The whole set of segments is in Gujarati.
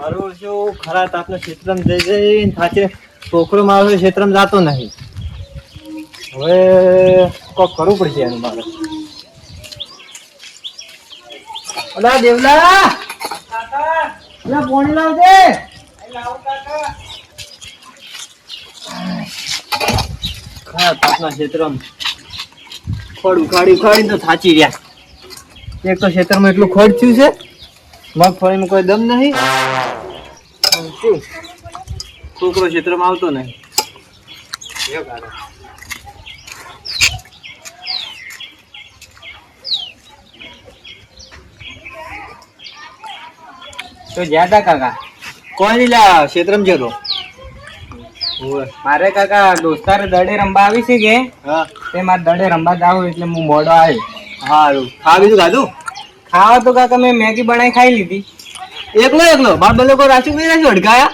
મારું શું ખરા તાપનો ક્ષેત્રમાં જઈ જઈને થાચે છોકરો મારો ક્ષેત્રમાં જાતો નહીં. હવે કોક કરવું પડશે એનું મારે. અલા દેવલા કાકા પોણી લાવજે. ખરા તાપના ક્ષેત્રમાં ખોડ ઉખાડી તો થાચી રહ્યા. એક તો ક્ષેત્રમાં એટલું ખોડ થયું છે, મગફળીમાં કોઈ દમ નહીં. શું છોકરો ક્ષેત્રમાં આવતો નહીં. તો જ્યાં કાકા કોઈ નહીં લ્યા ક્ષેત્રમાં જતો. મારે કાકા દોસ્તારે દડે રંબા આવી છે કે હા તે મારે દડે રંબા જાવ એટલે હું મોડો આવ્યો. સારું ખા બીજું ખાધું? ખાવા તો કાકા મેં મેગી બનાવી ખાઈ લીધી. એકલો બાપ લોકો રાખ્યું નહીં રાખ્યું અડકાયા?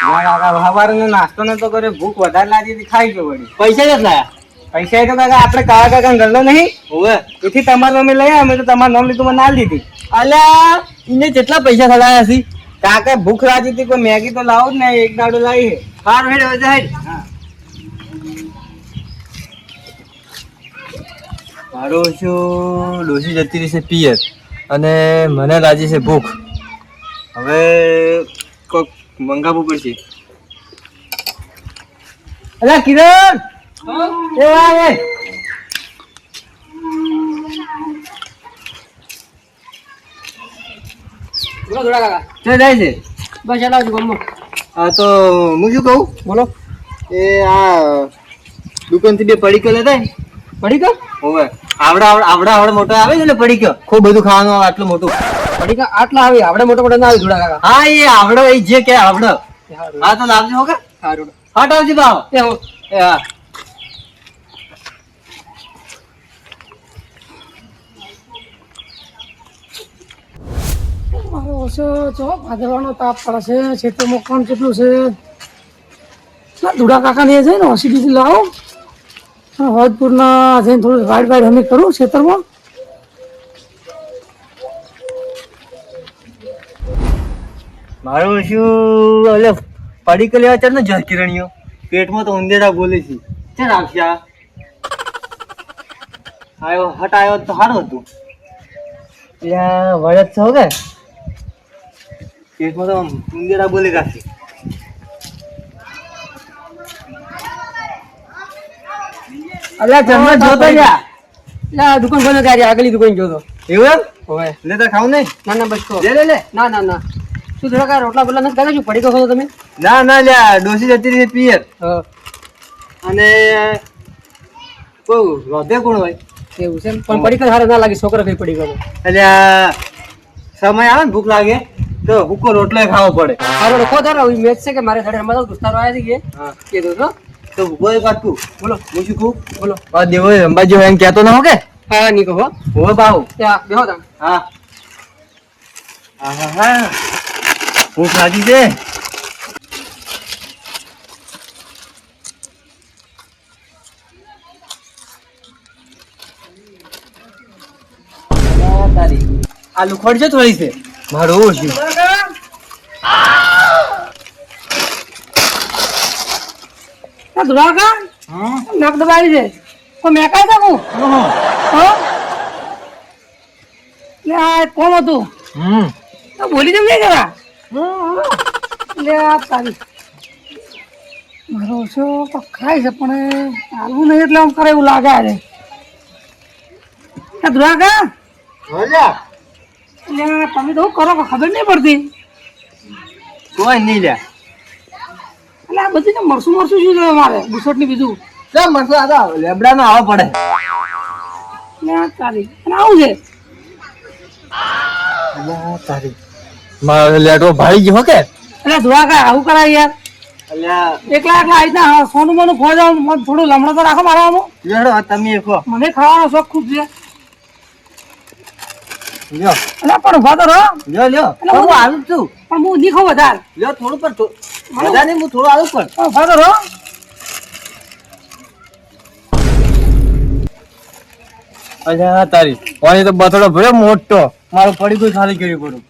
ના કાકા સવારનો નાસ્તો નતો કર્યો, ભૂખ વધારે લાગી હતી, ખાઈ ગયો વળી. પૈસા જ લાયા? પૈસા એ તો કાકા આપણે કાકા કાકા ગણલો નહીં હોવે એથી તમારું અમે લઈ આવ્યા, મેં તો તમારું નામ લીધું મને ના લીધી. અલ્યા એને કેટલા પૈસા થયા છે? કાકા ભૂખ લાગી હતી, કોઈ મેગી તો લાવો જ ને, એક દાડો લાવી છે. સારું હેડ હવે હેડ. મારો શું ડોસી જતી રહેશે પિયર અને મને લાગી છે ભૂખ. હવે કોક મંગાવવું પડશે. અલ્યા કિરણ એ આવે. બોલો થોડા કાકા. ક્યાં જાય છે? બસ ચલાવજો બોલો. હા તો હું શું કહું, બોલો. એ આ દુકાનથી બે પડીકો લેતા ને. પડીકા? હોવે આવડા મોટા આવે છે ને પડીકો, ખૂબ બધું ખાવાનું આવે આટલું મોટું. પડીકા આટલા આવી આપણે મોટો મોટો ના આવી થોડા કાકા. હા એ આવડો એ જે કે આવડો. હા તો લાવજો હો કે. સારું હા આવજો ભાવ. એ હો એ હા મારો ઓછો જો ભાદરવાનો તાપ પડે છે, ખેતરમાં કોણ કેટલું છે. ધુડા કાકા ને જઈને હોસ્પિટલ લાવો, હોજપુરના જઈને થોડું વાઇડ હમી કરું ખેતરમાં. મારું શું એટલે પડીકો લેવા ચાલ ને જરકીરણીઓ પેટમાં તો ઉંદેડા બોલે છે. ચાલ આવશે આવ્યો હટ આવ્યો તો સારું હતું. ત્યાં વળત છો કે પેટમાં તો ઉંદેડા બોલી રાખશે. અલ્યા જમવા જોતો જા. દુકાન બંધ કરી આગલી દુકાન જોતો. એવું એમ હવે લેતા ખાવ નહીં? ના ના બસ તો લે ના ના ના શું થોડા કાકા રોટલા બોટલા નથી કાકા, શું પડી ગયો તમે? ના ના લ્યા ડોસી જતી રહી પિયર અને કોઈ રોધે કોણ હોય એવું છે પણ પડી ગયો સારો ના લાગે, છોકરા કઈ પડી ગયો એટલે સમય આવે ને ભૂખ લાગે તો હુકો રોટલો ખાવો પડે. સારો રખો તારો મેચ છે કે મારે સાડે રમવા દઉં દોસ્તારો આવ્યા છે કે કીધું તો તો બોય કાટકું બોલો. હું શું કહું બોલો. આ દેવો અંબાજી હોય એમ કહેતો ના હો કે હા નહીં કહો હો બાહુ. ત્યાં બેહો તમે. હા હા હા ભૂખ લાગી છે. તારી આ લુખડ છે થોડી છે મારું ઓછું. ધુડા કાકા નાક દબાવી છે કોઈ મેકાઈ શકું? કોણ હતું તો બોલી કેમ નહીં કરા? લે તારી મારો ઓછો તો ખાય છે પણ હાલવું નહીં એટલે આમ કરે એવું લાગે છે. ધુડા કાકા એટલે તમે તો શું કરો ખબર નહીં પડતી. કોઈ નહીં લ્યા. એટલે આ બધી મરસું શું છે મારે બુસટ ની બીજું મરસો આ લેબડા નો આવવા પડે. તારી અને આવું છે તારી મારે લેટો ભાઈ ગયો કે એટલે ધુડા કાકા આવું કરાય યાર. એકલા એકલા આવી ના સોનું મોનું ખોઈ જાવ, થોડું લમણો તો રાખો મારવાનું. તમે કહો મને ખાવાનો શોખ ખૂબ છે. લ્યો એટલે પણ ઉભા તો રહો. લ્યો એટલે હું હું આવું જ છું. પણ હું નહીં ખાઉં વધારે. લ્યો થોડું પણ બધા નહીં હું થોડું આવું પણ ઉભા તો રહો. અચ્છા તારી પાણી તો બથડો ભર્યો મોટો મારો પડી કોઈ ખાલી કર્યું પડું.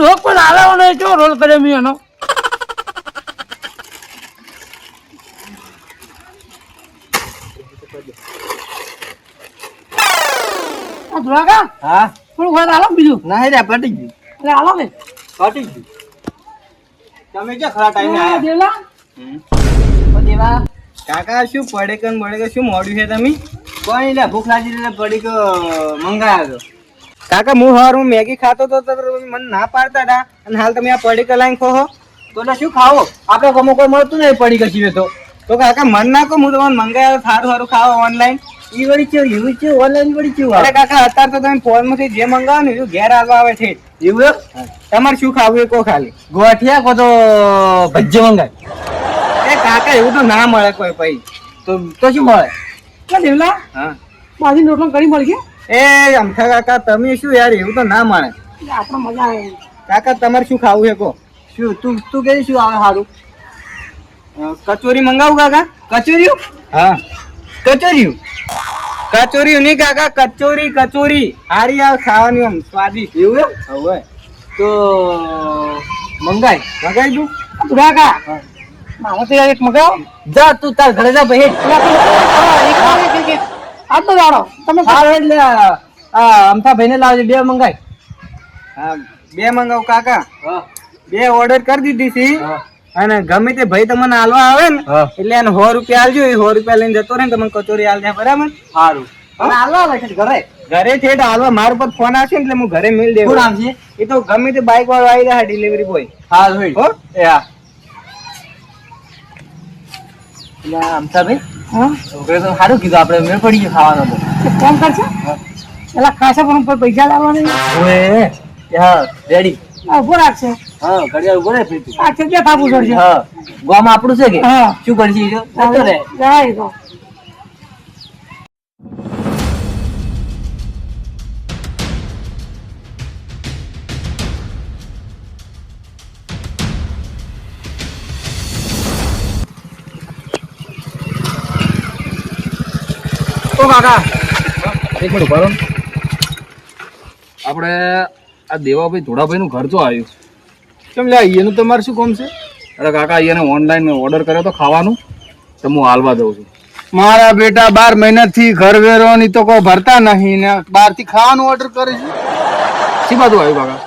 રોગ પણ આલાવો નહીં, જો રોલ કર્યો મેં એનો. આ ધોળાકા, હા થોડું ખાત આલો ને બીજું. નહીં રે પટી ગયું એટલે આલો ને. પટી ગયું તમે જો ખરા ટાઈમે આ આયા દેવલા, ઓ દેવા કાકા શું પડે કે શું મોડ્યું છે તમે? કોઈ લે ભૂખ લાગી એટલે પડી કે મંગાયા તો કાકા હું હારું મેગી ખાતો તો તમે મને ના પાડતા હતા અને હાલ તમે આ પડી કે લાઈન ખો તો એટલે શું ખાવો આપણે ગમો કોઈ મળતું નહીં પડી ગઈ તો કાકા મન ના કહો, હું તમને મંગાવ્યો સારું સારું ખાવો ઓનલાઈન. ઈ વળી કેવું એવું છે ઓનલાઈન વળી કેવું અરે કાકા અત્યારે તો તમે ફોન માંથી જે મંગાવો ને એ ઘેર આવવા આવે છે. એવું એમ? તમારે શું ખાવું એ કહો ખાલી. ગોઠિયા કો તો ભજ્જે મંગાય એ કાકા એવું તો ના મળે કોઈ પછી. તો શું મળે એટલે દેવલા, હા બાજરી રોટલો કરી મળી ગયા. એ અમથા કાકા તમે શું યાર એવું તો ના મળે. એટલે આપણે મજા આવે. કાકા તમારે શું ખાવું છે કહો. શું તું કે શું આવે સારું કચોરી મંગાવું કાકા? કચોરીયું હા કચોરીયું કચોરી નહીં કાકા, કચોરી કચોરી હારી આવે ખાવાની આમ સ્વાદિષ્ટ. એવું એમ હવે તો મંગાય મંગાઈ દઉં? ધોળાકા, મારે તો યાર એક મગાવો. જા તું તાર ઘરે જા ભાઈ આજનો દાડો તમે હા એટલે અમથા ભાઈને લાવજે બે મંગાય હા બે મંગાવું કાકા. હા બે ઓર્ડર કરી દીધી છે હા અને ગમે તે ભાઈ તમને હાલવા આવે ને હા એટલે એને 100 રૂપિયા આલજો. એ 100 રૂપિયા લઈને જતો રહે ને તમને કચોરી આલ દે, બરાબર? સારું અને હાલવા આવે છે ઘરે ઘરે છે એટલે હાલવા મારા પર ફોન આવશે ને એટલે હું ઘરે મેળ શું દેવું. નામ છે એ તો ગમે તે બાઈક વાળો આવી જાય ડિલિવરી બોય. હારું હેડ. હો એ હા એટલે અમથા ભાઈ હા છોકરે તો સારું કીધું આપણે મેળ પડી ગયો ખાવાનો તો એક કામ કરશે, પેલા ખાસા પણ ઉપર પૈસા લાવવા નહીં. ઓએ હા રેડી આ ઉભો રાખશે, હા ઘડિયાળ ઉભો રહે પ્રીતિ આ જગ્યા થાપું પડશે. હા ગામ આપણું છે કે હા શું કરશે ઈ જો? જતો રહે જાય તો તો કાકા એક મિનિટ ઉભા રહો ને. આપણે આ દેવાભાઈ ધોળાભાઈ નું ઘર તો આવ્યું. કેમ લે એનું તમારે શું કામ છે? અરે કાકા એને ઓનલાઈન ઓર્ડર કર્યો તો ખાવાનું તો હું હાલવા દઉં છું. મારા બેટા 12 મહિનાથી ઘર વેરોની તો કોઈ ભરતા નહીં ને બહારથી ખાવાનું ઓર્ડર કરે છે. શી બાજુ આવ્યું કાકા?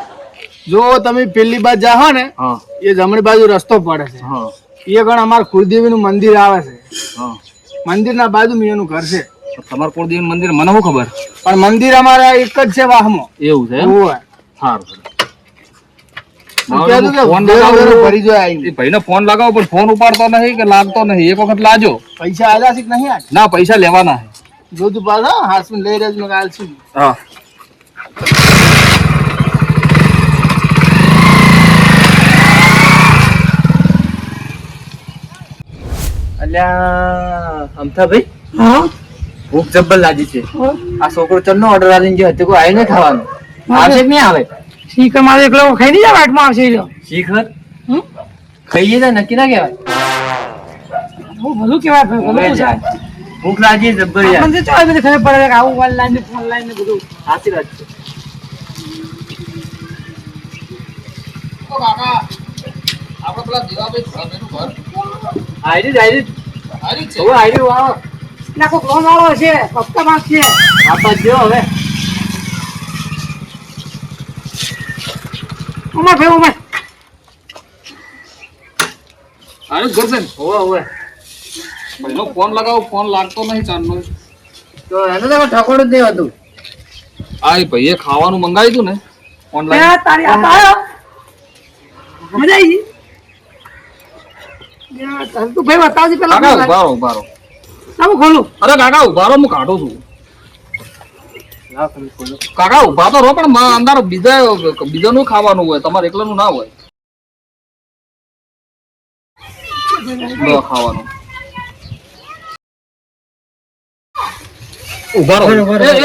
જો તમે પેલી બાજુ જાહો ને હા એ જમણી બાજુ રસ્તો પડે છે. હા એ ગણ અમારા કુળદેવીનું મંદિર આવે છે. હા મંદિરના બાજુમાં એનું ઘર છે. તમારું કુળદેવી મંદિર મને શું ખબર? પણ મંદિર અમારા એક જ છે વાહમાં. એવું છે એમ? ઓય. સારું કહેતું કે ફોન વેરો લગાવો ભરી જો આવીને. એ ભાઈને ફોન લગાવો પણ ફોન ઉપાડતો નહીં કે લાગતો નહીં. એક વખત લાજો. પૈસા આલ્યા છે કે નહીં આ? ના પૈસા લેવાના છે. જોતું પાછો હાથમાં લઈ રહેજો ને કાલ છું. હા અલ્યા અમથા ભાઈ હા ભૂખ જબ્બર લાગી છે હા. આ છોકરો ચન્નો ઓર્ડર આલીને ગયો હતો કોઈ આવી નહીં ખાવાનું આવશે કે નહીં આવે શીખર મારે એકલો ખાઈ નહીં જાય વાટમાં આવશે એ રહ્યો. શીખર હમ? ખાઈએ તો નક્કી ના કહેવાય બહુ ભલું કહેવાય ભાઈ, ભલું પૂછાય. ભૂખ લાગી જબ્બર યાર આપણને તો ચાલે બધી ખબર પડે કે આવું ઓનલાઈન ને ફોનલાઈન ને બધું. સાચી વાત છે આપણે પેલા દેવાભાઈ ધોળાભાઈનું ઘર આયરી આવ્યું જ છે. હવે આયરી વાળો ના કોઈક લોન વાળો છે, હપ્તા માંગ છે. આપા જો હવે ઉમર ભાઈ ઉમર. આવ્યું જ ઘર છે ને? હોવે હોવે ભાઈનો ફોન લગાવો ફોન લાગતો નહીં ચાલનો. તો એને તો ઠકોડું જ નહીં હતું આ એ ભાઈએ ખાવાનું મંગાવ્યું હતું ને ઓનલાઈન. એ તારી આ આવ્યો. મજા આવી ગઈ. યાર, તારે તું ભાઈ બતાવજે પેલા. કાકા ઉભા રહો ઉભા રહો. ના, હું ખોલું. અરે કાકા ઉભા રહો હું કાઢું છું. કાકા ઉભા તો રહો પણ અંદર બીજાનું ખાવાનું હોય તમારે એકલાનું ના હોય. લો ખાવાનું ઉભા રહો.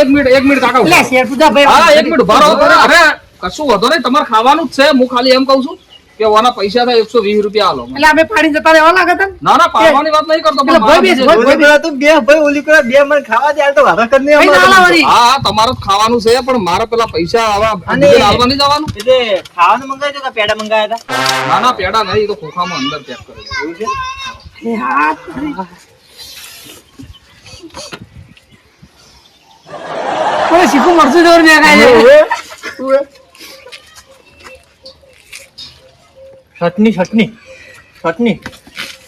એક મિનિટ કાકા ઉભા લે, રહો. શેર પૂજા ભાઈ. હા એક મિનિટ ઉભા રહો. અરે કશું વાંધો નહીં તમારે ખાવાનું જ છે હું ખાલી એમ કહું છું કે ઓના પૈસા થાય 120 રૂપિયા આલો એટલે અમે પાડીને જતા રહેવા લાગે તને ના ના પાડવાની વાત નહીં કરતો પણ એટલે ભાઈ મારા ભાઈ ઓલી પેલા તું બે ભાઈ ઓલી પેલા બે મને ખાવા દે હાલ તો વારા કર ને ભાઈ ના લાવવાની. હા હા તમારે જ ખાવાનું છે પણ મારા પેલા પૈસા આવા અને- બીજે લાવવા નહીં જવાનું એટલે ખાવાનું મંગાવ્યું હતું કે પેડા મંગાવ્યા હતા ના ના પેડા નહીં એ તો ખોખામાં અંદર પેક કરે એવું છે એ હા તારી. કોઈ શીખું મરચું જોર મેં ખાય છે. ચટણી ચટણી ચટણી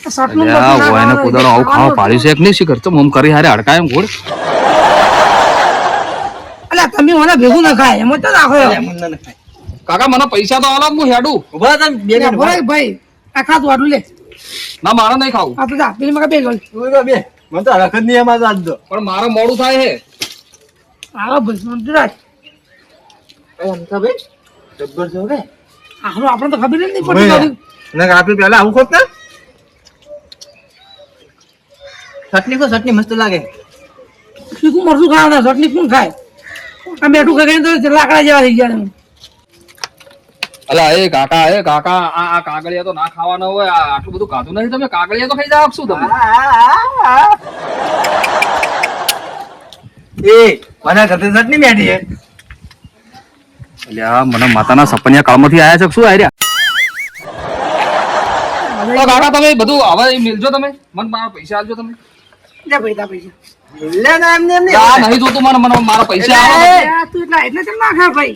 શર્ટનું અલ્યા, મરચું ના ઓય ને ખાવાનું, કુદાડો આવું ખાવા પાડ્યું છે કે નહીં શીખર તો મમ કરી હારે હડકાય એમ ઘોડ અલ્યા તમે મને ભેગું ના ખાય એમ તો રાખો મને ન ખાય કાકા મને પૈસા તો આલો હું હેડું ઉભા હતા ને બે મિનિટ ભાઈ ભાઈ આ ખાતું આટલું લે ના મારે નહીં ખાવું આ તો જા પેલી માં બે ગળ ઉભા બે મને તો હરખ જ નહીં એમાં તો આજ તો પણ મારે મોડું થાય હે આવો ભાઈ મને રાજ એમ તો ભાઈ જબ્બર છો કે આનો આપણે તો ખબર જ નહીં પડતી ઓય. તારી. ના આપણે પહેલા આવું ખોટ ને ચટણી કો ચટણી મસ્ત લાગે શીખું મરચું ખાવાના ચટણી કોણ ખાય આ બેઠું ખાઈને તો લાકડા જેવા થઈ ગયા તમે. અલા એ કાકા આ કાગળિયા તો ના ખાવાના હોય આટલું બધું ખાધું નથી તમે કાગળિયા તો ખાઈ જાવ શું તમે એ મને ઘરે ચટણી મેઠી છે અલ્યા મને માતાના સપનિયા કાળમાંથી આયા છે શું આર્યા તો કાકા તમે બધું હવે મિલજો તમે મને મારા પૈસા આપજો તમે જા ભાઈ જા પૈસા લે ના એમને એમને આ નહીં જોતું મને મારા પૈસા આલો તમે. આ તું એટલા એટલે કેમ ના ખા ભાઈ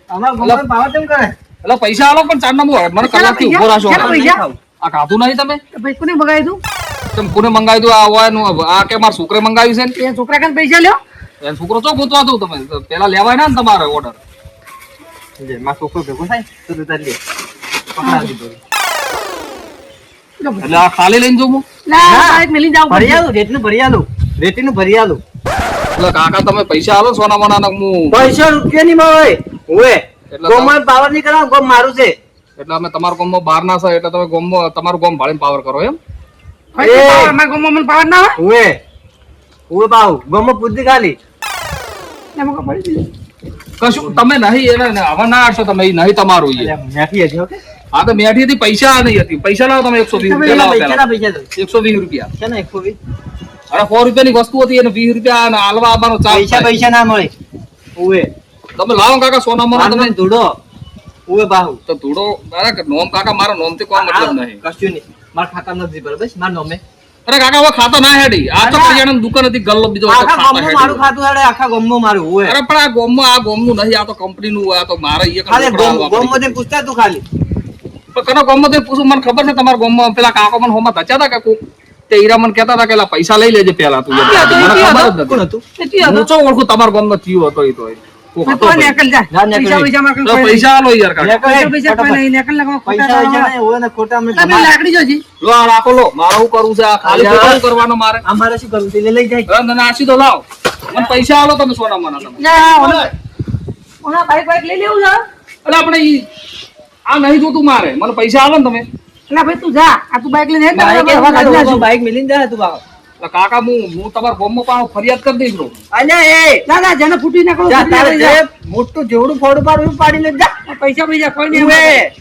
અમાર ગોમન પાવા કેમ કરે એટલે પૈસા આલો પણ ચાર નંબર મને કલાકથી ઉભો રાખો ચાલો પૈસા. આ ખાધું નહીં તમે તો ભાઈ કોને બગાડી દઉં તમે કોને મંગાવી દો આ હોય આ કે મારા છોકરે મંગાવ્યું છે એ છોકરા કાન પૈસા લ્યો ને એ છોકરો ચો ગોતવા દઉં તમે તો પેલા લેવાય ને તમારે ઓર્ડર લે માં છોકરો ભેગો થાય તો તું તાર લે પકડા દીધો એટલે આ ખાલી લઈને જવું ના બાઈક મેલી જાવ ભરી આલું રેટનું ભરી આલું રેતીનું ભરી આલું એટલે કાકા તમે પૈસા આલો સોના મોના હું પૈસા રૂપિયા ની માં હોય ઓએ એટલે ગોમન પાવર નહીં કરાવ ગોમ મારું છે એટલે અમે તમારા ગામમાં બહાર ના છે એટલે તમે ગામમાં તમારું ગામ ભાળીને પાવર કરો એમ ભાઈ પાવર માં ગમો મને પાવર ના હોય ઓએ પાવ ગોમ પૂછી ખાલી એમાં કોઈ પડી દીધું. કશું તમે નહીં એને હવે ના આડશો તમે એ નહીં તમારું એ મેઠી હતી ઓકે હા તો મેઠી હતી પૈસા નહીં હતી પૈસા લાવો તમે 120 રૂપિયા લાવો પૈસા પહેલા. પૈસા 120 રૂપિયા છે ને 120 અરે 100 રૂપિયાની વસ્તુ હતી એને 20 રૂપિયા અને હાલવા આવવાનો ચાર્જ પૈસા થાય. પૈસા ના મળે ઓએ તમે લાવો કાકા સોના મોના તમે તમે ધૂડો ઓએ બાહુ તો ધૂળો અરે નોમ કાકા મારા નોમ થી કોઈ મતલબ નહીં કશું નહીં મારા ખાતા નથી બરાબર માર નોમે અરે કાકા હવે ખાતા ના હેડી આ તો કરિયાણાની દુકાન હતી ગલ્લો બીજો હતો, આખા ખાતા ગામમાં મારું હેડી. ખાતું હાડે આખા ગામમાં મારું ઓએ અરે પણ આ ગોમનું નહીં આ તો કંપનીનું હોય આ તો મારે ઈ ખાલી કણ ગામ માંથી પૂછતા તું ખાલી પણ કનો ગોમમાં તે પૂછું મને ખબર છે તમારા ગોમમાં પેલા કાકો મને હોમાં ધચ્યા હતા કે કોક તે હીરા મને કહેતા હતા કે એલા પૈસા લઈ લેજે પેલા તું મને ખબર જ કોણ નથી હતું એ તું હું ચો ઓળખું તમારા ગોમમાં થયું હતો ઈ તો એ. કોક હતો તો ભાઈ. નેકલ જા જા, નેકલ પૈસા પૈસા માં તો કોઈ પૈસા આલો યાર કાકા પૈસા કોઈ નહીં નેકલ લગાવો પૈસા પૈસા નહીં ઓએ ને ખોટા અમે તમે લાકડી જોજી લો આ રાખો લો મારે શું કરવું છે આ ખાલી અલ્યા. ખોટું કરવાનું મારે અમારે શું કરવું તે લઈ જાય હવે મને આશી તો લાવ મને પૈસા આલો તમે સોના મોના તમે ના ઓના બાઈક બાઈક લઈ લેવું છે એટલે આપણે ઈ આ નહીં જોતું મારે મને પૈસા આલો ને તમે એટલે ભાઈ તું જા આ તું બાઈક લઈને હેડ બાઈક મિલીને જાય તું બાપ એટલે કાકા હું તમારા ગોમમાં પાછો ફરિયાદ કરી દઈશ લો અલ્યા એ ના ના જેને ફૂટી નાખો જા તારે જે મોટું જેવડું ફોડું પાડું એવું પાડી લે જા પૈસા પૈસા કોઈ નહીં ઓએ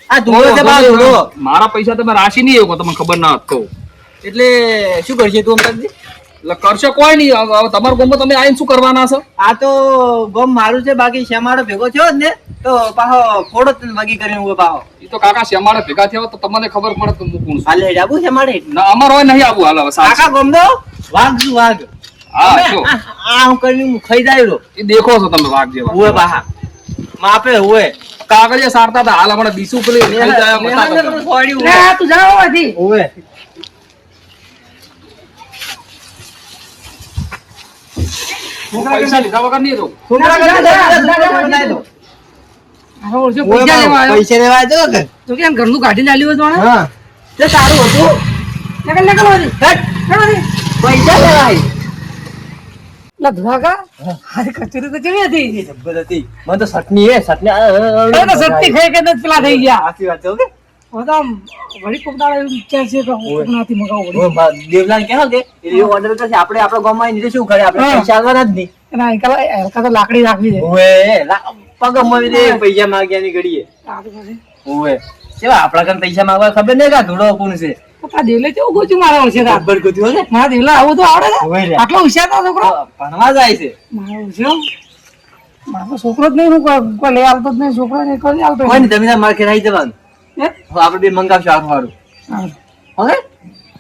આ ધૂળો છે બા ધૂળો મારા પૈસા તમે રાશી નહીં એવું તમને ખબર ના હતો એટલે શું કરશે તું અમ કરજે એટલે કરશે કોઈ નહીં હવે તમારા ગોમમાં તમે આવીને શું કરવાના છો આ તો ગમ મારું છે બાકી શ્યામાળો ભેગો થયો જ ને તો પાહો ફોડો જ બાકી કરીને ઉભો પાહો એ તો કાકા શ્યામાળે ભેગા થયા હોત તો તમને ખબર પડે કે હું કોણ છું હાલે ડાબુ શ્યામાળે ના અમારો હોય નહીં આવું હાલ હવે સાચું. આખા ગમ દો વાઘ છું વાઘ હા જો આ હું કરીને હું ખાઈ જાય રો એ દેખો છો તમે વાઘ જેવા ઉએ પાહા માપે ઉએ કાગળિયા સારતા હતા હાલ હમણાં દીસું પેલી ખાઈ જાય એમ હતા તમે. ફોડી ઉએ ના તું જાઓ આથી ઉએ હું પૈસા લીધા વગર નહીં રહું છોકરા જા, કરી દો આવો ઓળખ્યો, પૈસા લેવા આવ્યો પૈસા લેવા દો કે તો કેમ ઘરનું કાઢીને આલ્યું હતું આને? હા તે સારું હતું નકલ નકલ વાળી. હેડ વાળી. પૈસા લેવા આવી લા ધુઆકા હારી કચોરી તો કેવી હતી જબ્બર હતી મને તો ચટણી હે ચટણી અરે તો સત્તી ખાઈ કે નથી પેલા થઈ ગયા સાચી વાત છે ઓકે હવે તો આમ વળી કોક દાડો એવું વિચાર છે કે હું કોકનાથી મગાવું વળી. દેવલાલ કહો કે એ ઓર્ડર કરશે આપણે આપણો ગામમાં આવીને શું કરે આપણે હા. પૈસા આલવાના જ નહીં એના હલકા તો લાકડી રાખવી છે ઓએ પગ મળી દે પૈસા માંગ્યાની ઘડીએ આ તો પછી ઓવે કેવા આપણા કન પૈસા માંગવા ખબર નહીં કે ધૂળો કોણ છે આ દેવલે કેવું ગોચ્યું મારા વર્ષે રાત ખબર કીધું હે મારા દેવલા આવું તો આવડે છે ઓવે રે આટલો હોશિયાર તો છોકરો ભણવા જાય છે મારો હોશિયાર મારો છોકરો જ નહીં હું કોઈ લઈ આવતો જ નહીં છોકરો ને કોઈ આવતો કોઈ નહીં તમે તાર માર્કેટ આવી જવાનું હે? હવે આપણે બે મંગાવશું આખું સારું હા. હવે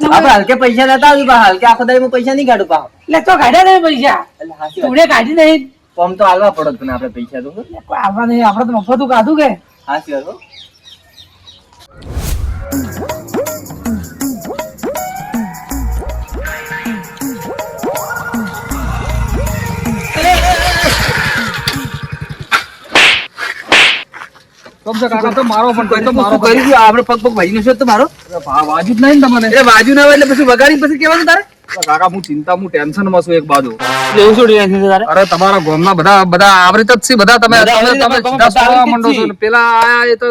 આપણે હલકે પૈસા લેતા આવ્યું પા હલકે આખો દાડી હું પૈસા નહીં કાઢું પા લે તો કાઢ્યા નહીં પૈસા એટલે હાચી વાત. તુડે કાઢી નહીં કોમ તો હાલવા પડત પણ આપણે પૈસા તો લે, કોઈ આવવા નહીં આપણે તો મફતું કાઢું કે હાચી વાત હો. કમ છે કાકા તો મારો પણ તો મારો કરી દીધું આપણે પગ પગ ભાઈ છે તો મારો વાજુ જ નહીં ને તમને એ બાજુ ના હોય એટલે પછી વગાડી પછી કેવાનું તારે કાકા હું ચિંતા હું ટેન્શન માં છું એક બાજુ એટલે એવું શું ટેન્શન છે તારે અરે તમારા ગામના બધા આવરિત જ છે બધા તમે બધા તમે આવરિત, તમે બધા સીધા સોળવા આવરિત જ માંડો છો છીએ. ને પેલા આયા એ તો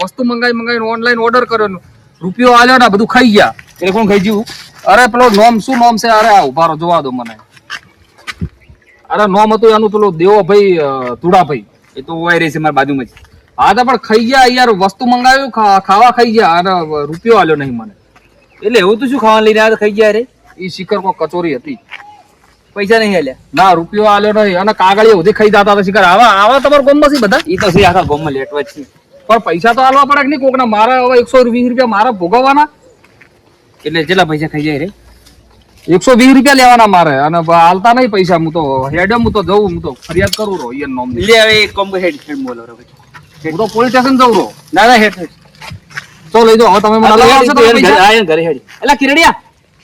વસ્તુ મંગાવીને ઓનલાઈન ઓર્ડર કર્યો ને રૂપિયો આલ્યો ને બધું ખાઈ ગયા એટલે કોણ ખાઈ ગયું અરે પેલો નોમ શું નોમ છે અરે આ ઉભા રહો જોવા દો મને અરે નોમ હતું એનું પેલો દેવો ભાઈ તુડાભાઈ એ તો ઓય રહી છે મારી બાજુમાં જ હા તો પણ ખાઈ ગયા યાર વસ્તુ મંગાવ્યું ખાવા ખાઈ ગયા અને રૂપિયો આલ્યો નહીં મને એટલે એવું તો શું ખાવાનું લઈને આવ્યા તો ખાઈ ગયા રે એ શિખર કોઈ કચોરી હતી પૈસા નહીં આલ્યા ના રૂપિયો આલ્યો નહીં અને કાગળિયા સુધી ખાઈ જતા હતા શિખર આવા આવા તમારા ગામમાં છે બધા એ તો છે આખા ગામમાં લેટવા જ છે પણ પૈસા તો આલવા પડે કે નહીં કોકના મારા હવે 120 રૂપિયા મારા ભોગવવાના એટલે કેટલા પૈસા ખાઈ જાય રે 120 રૂપિયા લેવાના મારે અને હાલતા નહીં પૈસા હું તો હેડે હું તો જઉં હું તો ફરિયાદ કરું રહો ઈયન નોમ લે હવે એક કોમ હેડ હેડ બોલો રે ભાઈ હું તો પોલીસ સ્ટેશન જઉં રહો ના ના હેડ હેડ તો લઈ જાઓ હવે તમે મને હલાવો છો તમે પૈસા? ઘરે ઘરે હેડ એલા કિરડિયા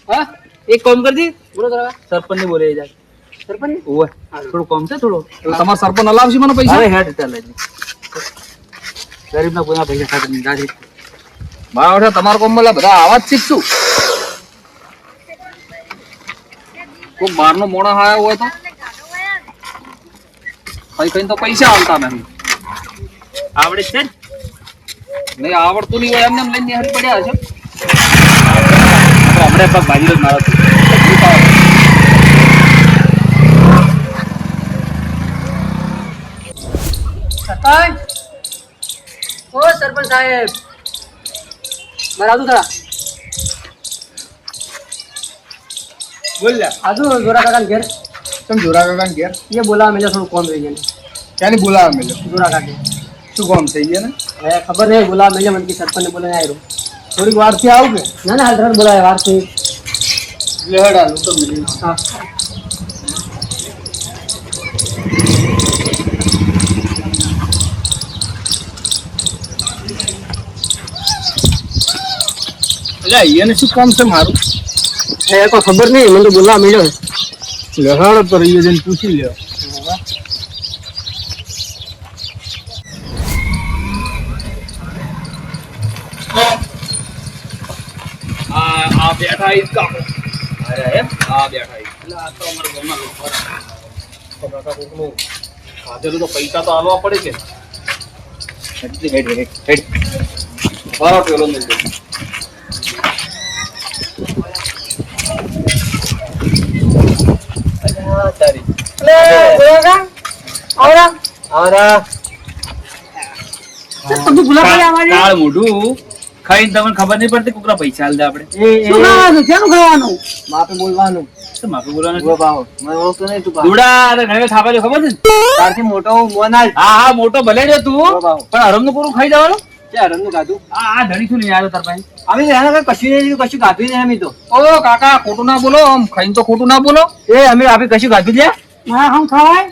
હા એક કામ કરજી બોલો તારા સરપંચ ને બોલે જાય સરપંચ ઓય થોડું કામ છે થોડું એટલે તમારા સરપંચ હલાવશે મને પૈસા અરે હેડ ચાલ લેજે ગરીબ ના કોના પૈસા ખાતે નહીં ગાડી મારા વડે તમારા ગામમાં બધા આવા જ શીખશું કોઈ બહારનો મોણા આયો હોય તો ખાઈ ખાઈને તો પૈસા આવતા નહીં આવડે છે નહીં આવડતું નહીં હોય એમને એમ લઈને નિહાળી પડ્યા છે આપણે પગ ભાજી જ મારો સરપંચ ઓ સરપંચ સાહેબ બરાબર થોડા બોલ લે આજુ જોરા કાકા ઘેર તમે જોરા કાકા ઘેર ये बोला मैंने थोड़ा कौन रही है ક્યાંની બોલાવે મેલે जोरा काके શું કામ થઈ ગયા ને है खबर नहीं बोला मैंने मन की सरपंच ने बोला आए रो થોડીક વાર થી આવું કે ना ना हाल तरह बोला है वार से લેહડા લો તો મિલી हाँ એટલે એને શું કામ છે મારું है को खबर नहीं मैंने तो बोला मिलो લેહાડો તો રહીએ જઈને પૂછી લ્યો આ બેઠા ઈ જ કામ અરે એમ આ બેઠા ઈ એટલે આ તો અમારા ગામના લોકો તો કાકા કોકનું ખાધેલું તો પૈસા તો આલવા પડે કે હેડ હેડ હેડ મારો પેલો મિલ દે તારી ले जोरा का और આવરા तुम बुला पड़े हमारे કાળ મોઢું ખાઈને તમને ખબર નહીં પડતી કોકરા પૈસા આલ દે આપણે सुना क्या खाવાનું માપે બોલવાનું તો માપે બોલવાનું ઉભો પાહો મને ઓળખતો નહીં તું દુડા અરે ઘરે થાપા જો ખબર છે તારથી મોટો મોન આલ હા હા મોટો ભલે જો તું પણ હરમનું પૂરું ખાઈ જવાનું કે હરમનું ખાધું આ ધણી શું નહીં આવ્યો તાર પાસે અમે એના કશું નહીં કશું ખાધું નહીં અમે તો ઓ કાકા ખોટું ના બોલો આમ ખાઈને તો ખોટું ના બોલો એ અમે આપણે કશું ખાધું લે हां हम खावाए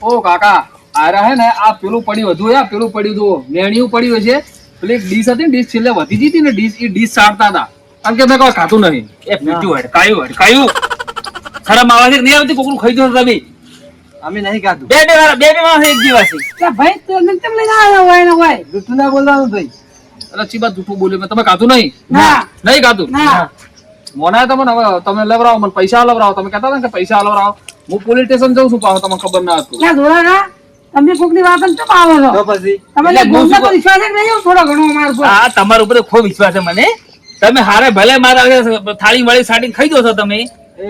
ઓ કાકા આરા હે ને આ પેલું પડ્યું હતું આ પેલું પડ્યું હતું મેણિયું પડ્યું છે પેલી એક ડીશ હતી ને ડીશ છેલ્લે વધી જતી ને ડીશ એ ડીશ સારતા હતા કારણ કે મેં કોઈ ખાતું નહીં એ પીટું હેડ કાયું ખરાબ આવા છે નહીં આવતી કોકરું ખાઈ દો તમે અમે નહીં ખાધું બે માણસ એક દિવસ क्या भाई तो तुम लेना आया हुआ है ना भाई જૂઠું ના બોલવાનું ભાઈ એટલે ચી બાત જૂઠું બોલ્યું મેં તમે ખાતું નહીં ना નહીં ખાતું ना મોના તમને હવે તમે લવરાવો મને પૈસા લવરાવો તમે કહેતા હતા ને કે પૈસા લવરાવો હું પોલીસ સ્ટેશન જઉં છું પાછો તમને ખબર ના હતું क्या जोरा का તમને કોકની વાત કેમ આવો છો તો પછી તમે એટલે હું ગુંડા શું પર વિશ્વાસ જ નહીં થોડો ઘણો અમાર પર હા તમારા ઉપર તો ખૂબ વિશ્વાસ છે મને તમે હારે ભલે મારા થાળી વાળી સાડી ખાઈ દો છો તમે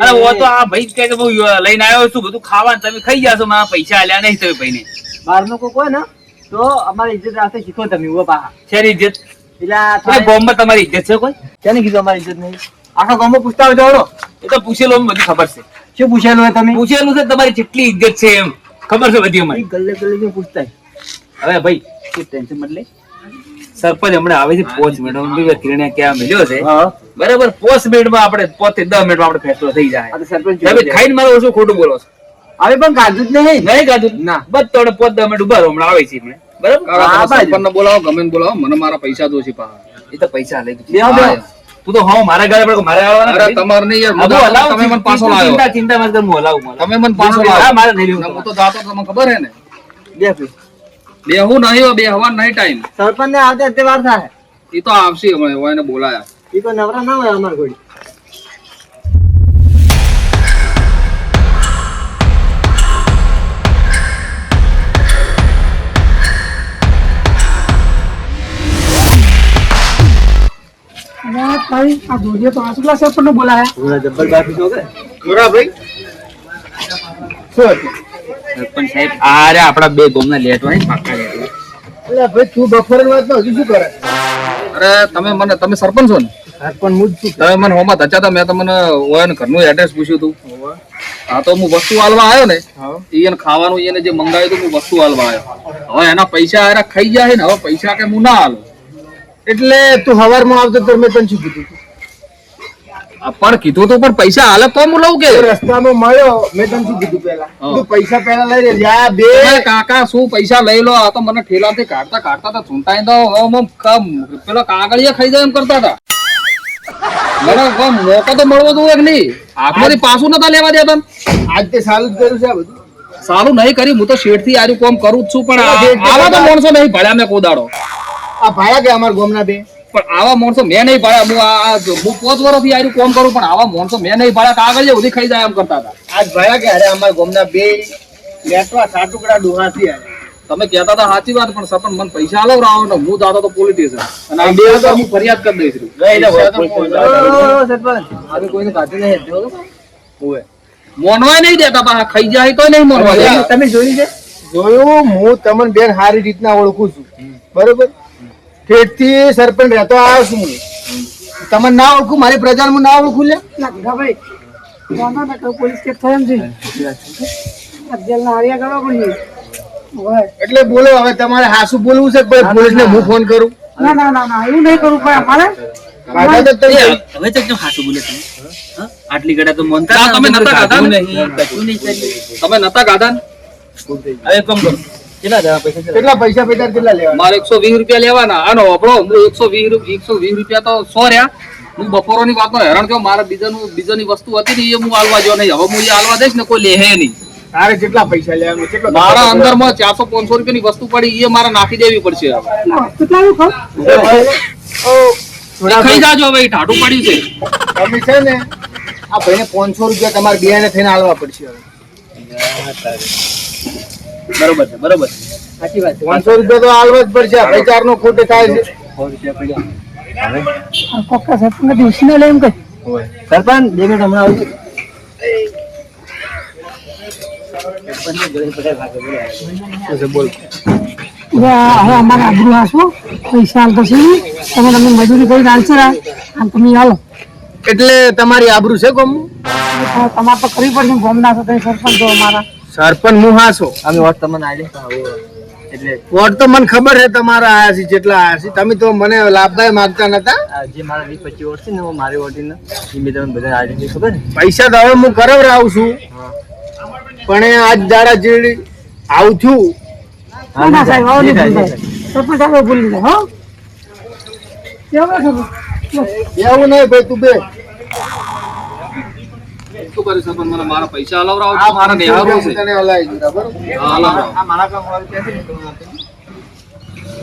અરે ઓ તો આ ભાઈ કે હું લઈને આવ્યો છું બધું ખાવાનું તમે ખાઈ જાશો મારા પૈસા આલ્યા નહીં તમે ભાઈને બહારનો કોઈ ને તો અમારી ઇજ્જત રાખતે શીખો તમે ઉભા પાહા. શેની ઇજ્જત? એટલે આ આ થાય- ગામમાં તમારી ઇજ્જત છે કોઈ? કેને કીધું અમારી ઇજ્જત નહીં? આખા ગામમાં પૂછતા હોય તો એ તો પૂછેલું અમને બધી ખબર છે. શું પૂછેલું હોય તમે? પૂછેલું છે તમારી કેટલી ઇજ્જત છે એમ ખબર છે બધી અમારી. ગલ્લે ગલ્લે થી પૂછતા હોય. હવે ભાઈ તું ટેન્શન મત લે. સરપંચ હમણાં આવે છે 5 મિનિટ કિરણે ક્યાં મળ્યો છે હા. બરાબર 5 મિનિટમાં આપણે 5 થી 10 મિનિટમાં આપણે ફેસલો થઈ જાય. આ તો સરપંચ તમે ખાઈને મારો ઓછું ખોટું બોલો છો. હવે પણ કાઢું જ નહીં. નહીં ગાધું ના. બસ તો 5-10 મિનિટ ઉભા રહો હમણાં આવે છે હમણાં. બરાબર હા, બાજુ. સરપંચને બોલાવો ગમે એને બોલાવો મને મારા પૈસા દો છે પાછા. એ તો પૈસા લઈ બે આવો, બે આવો. તું તો હા મારા ઘરે પડે મારે આવવાના અરે નથી. તમારે નહીં યાર આ તો હલાવું તમે મને પાછો લાવ્યો ચિંતા મત કર હું હલાવું મને. તમે મને પાછો હા લાવ્યો મારે નહીં ના, લેવું. હું તો જાતો તમને ખબર હે ને બે ફી. બેહું નહીં બે હવા નહીં ટાઈમ સરપંચ ને આવતે અત્યારે વાર થાય. એ તો આવશે હમણાં એવો એને બોલાયા ઈ કોઈ નવરા ના હોય અમાર ઘોડી. અરે ભાઈ આ જોજે તો આસુલા સરપંચને બોલાયા. પૂરા જબ્બર બાકી છો કે? મોરા ભાઈ શું હતું? સરપંચ સાહેબ આ રે આપડા બે ગામના લેટવા હે પાકા લેટવા. એટલે ભાઈ તું બપોરની વાતમાં હજુ શું કરે? અરે તમે સરપંચ છો ને સરપંચ હું જ છું. તમે મને હોમાં ધચા હતા મેં તમને ઓય ઘરનું એડ્રેસ પૂછ્યું હતું હા તો હું વસ્તુ આલવા આવ્યો ને એને ખાવાનું એને જે મંગાવ્યું હતું હું વસ્તુ આલવા આવ્યો હવે એના પૈસા આરા ખાઈ જાય ને હવે પૈસા કે હું ના આલું એટલે તું હવારમાં આવતો તો મેં તને શું કીધું તું? પણ કીધું તું પણ પૈસા હાલે તો હું લઉં કે એ રસ્તામાં મળ્યો મેં તને શું કીધું પેલા હા. તું પૈસા પેલા લઈ લે યા બે અરે કાકા શું પૈસા લઈ લો આ તો મને ઠેલાથી કાઢતા તો ચૂંટાઈ દો હવે હું પેલો કાગળિયા ખાઈ જાય એમ કરતા હતા મને હવે મોકો તો મળવો જોઈએ કે નહીં આખમાંથી પાછું નતા લેવા દેતા આજ તે સારું જ કર્યું છે આ બધું. સારું નહીં કર્યું હું તો શેઠથી આર્યું કોમ કરું જ છું પણ શેઠથી આવા તો કરતા. માણસો નહીં ભળ્યા મેં કોદાડો આ ભાયા કે અમારા ગામના બે પણ આવા માણસો મેં નહીં ભળ્યા હું 5 વર્ષથી આર્યું કોમ કરું પણ આવા માણસો મેં નહીં ભળ્યા કાગળ સુધી ખાઈ જાય એમ કરતા હતા આજ ભાયા કે અરે અમારા ગામના બે લેટવા સાત ટુકડા ડોહાથી આયા. તમે કહેતા હતા સાચી વાત પણ સરપંચ મને પૈસા આલો રાવ ને હું જાતો તો પોલીસ સ્ટેશન અને આ બે તો હું ફરિયાદ કરી દઈશ ગઈ લે પૈસા તો ઓ, સરપંચ હવે કોઈને કાઢી નહીં જો. ઓવે. મોનવાય નહીં દેતા પાછા ખાઈ જાય તો નહીં મોનવા દે તમે જોઈ છે? જોયું હું તમને બેન સારી રીતના ઓળખું છું બરોબર ઠેઠથી સરપંચ રહેતો આવ્યો છું હું તમને ના ઓળખું મારી પ્રજાનું ના ઓળખું લે ના ભાઈ વાંધો ના કહું પોલીસ કેસ થાય એમ છે. આ જેલના હારિયા કરવા પડશે. હોય. એટલે બોલો હવે તમારે હાસુ બોલવું છે કે પોલીસ ને હું ફોન કરું ના ના ના ના એવું નહીં કરવું ભાઈ અમારે કાકા તો તમે હવે તો કેમ હાચું બોલે તમે? હા? આટલી ગડા તો મોનતા ના, તમે નતા ગાધા ને? નહીં કશું નહીં કર્યું. તમે નતા ગાધા ને? હવે કમ કરો કેટલા દેવા પૈસા કેટલા? કેટલા પૈસા પૈસા કેટલા લેવા મારે 120 રૂપિયા લેવાના આનો વાપરો હું 120 રૂપિયા તો 100 રહ્યા હું બપોરોની વાતનો હેરાન થયો મારે બીજાની વસ્તુ હતી ને એ હું આલવા જો નહીં હવે હું એ આલવા દઈશ ને કોઈ લેહે નહીં તારે કેટલા પૈસા લેવા કેટલો મારા અંદરમાં 400-500 રૂપિયાની વસ્તુ પડી એ મારે નાખી દેવી પડશે હવે. કેટલાનું ખાવ એ ખાઈ જાજો હવે એ ટાઢું પડ્યું છે તમે છે ને આ ભાઈને 500 રૂપિયા તમારે બેને થઈને આલવા પડશે હવે બરોબર છે બરોબર છે. સાચી વાત છે. 500 રૂપિયા તો આલવા જ પડશે આ ભાઈ ચારનો ખોટે થાય છે 100 રૂપિયા પડ્યા. આ કોકા સરપંચ દિવસને લઈ એમ કઈ સરપંચ 2 મિનિટ હમણાં આવજો. સરપંચને ગળે પકડી ભાગે બોલાવે. હવે અમારે આબરૂ હાસો પૈસા હાલતો છે નહીં. તમે મજૂરી કરી ચાલશે આમ તમે હાલો એટલે તમારી આબરૂ છે કોમ તમારે તો કરવી પડશે ગોમના છો તમે સરપંચ છો અમારા સરપંચ હું હાસો અમે વાત તમને આલે એટલે વોટ તો મને ખબર છે તમારા આયા છે જેટલા આયા છે તમે તો મને લાભભાઈ માંગતા નતા આ જે મારા 20-25 વર્ષ છે ને હું મારી વોટીને એ મેં તમને બધા આલી ખબર ને? પૈસા તો હવે હું કરાવરાવું છું પણ એ આજ દાડા જે આવું છું ના ના સાહેબ આવો નહીં ભૂલતા. સરપંચ આપણે ભૂલી જાય હો કેવું સરપંચ એવું નહીં ભાઈ તું બે શું કર્યું સરપંચ મને મારા પૈસા હલાવરાવો છો મારા નેહારું છે તને હલાવી દીધા બરોબર હા, હલાવરાવો. આ મારા કામ વાળું ક્યાંથી નીકળવું હતું?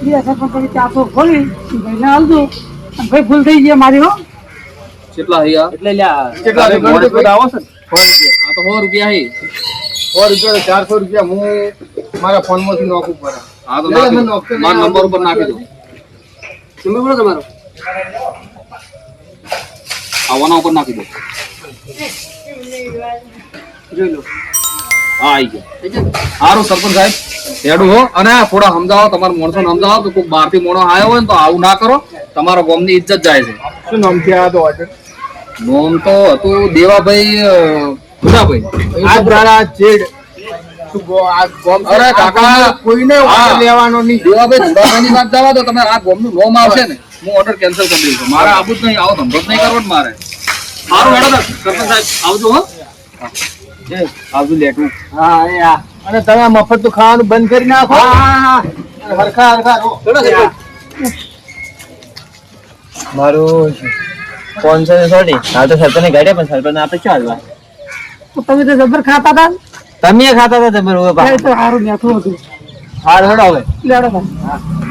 બે સરપંચ તમે 400 ખોલી ભાઈને હાલજો અને ભાઈ ભૂલ થઈ ગઈ મારી હો કેટલા હૈયા એટલે લ્યા કેટલા તમે મોડે રૂપિયા? આવો છો ને 100 રૂપિયા આ તો 100 રૂપિયા હે 100 રૂપિયા 400 રૂપિયા હું મારા ફોન માંથી નોખું પડે હા તો લે, નાખી મને દો. નોખતો નહીં મારા નંબર ઉપર નાખી દો તમે બોલો તમારો આવવાના ઉપર નાખી દો જોઈ લો. હા આવી ગયો સારું સરપંચ સાહેબ હેડું હો અને થોડા સમજાવો તમારા માણસો સમજાવો કે કોઈ બહારથી મોણો આવ્યો હોય ને તો આવું ના કરો તમારા ગામની ઇજ્જત જાય છે શું નામ છે આ તો ઓર્ડર નોમ તો હતું દેવાભાઈ ભુરાભાઈ આ તારા ચેડ તું આ ગોમ અરે કાકા કોઈને હા. order લેવાનો નહીં દેવાભાઈ ભુરાભાઈની વાત જવા દો તમે આ ગામનું નોમ આવશે ને હું ઓર્ડર કેન્સલ કરી દઈશ મારે આવું જ નહીં આવો ધંધો જ નહીં કરવો ને મારે સારું હેડો તો સરપંચ સાહેબ આવજો હો આવજો લેટું હા એ આ અને તમે મફત તો ખાવાનું બંધ કરી નાખો હરખા હરખા રહો. મારું 560 હાલ તો સરપંચને ગાડ્યા પણ સરપંચ આપણે ચાલવા તો તમે તો જબર ખાતા હતા તમે ખાતા હતા જબર હવે એ તો સારું મેઠું હતું હાર હડો હવે લેડો ભાઈ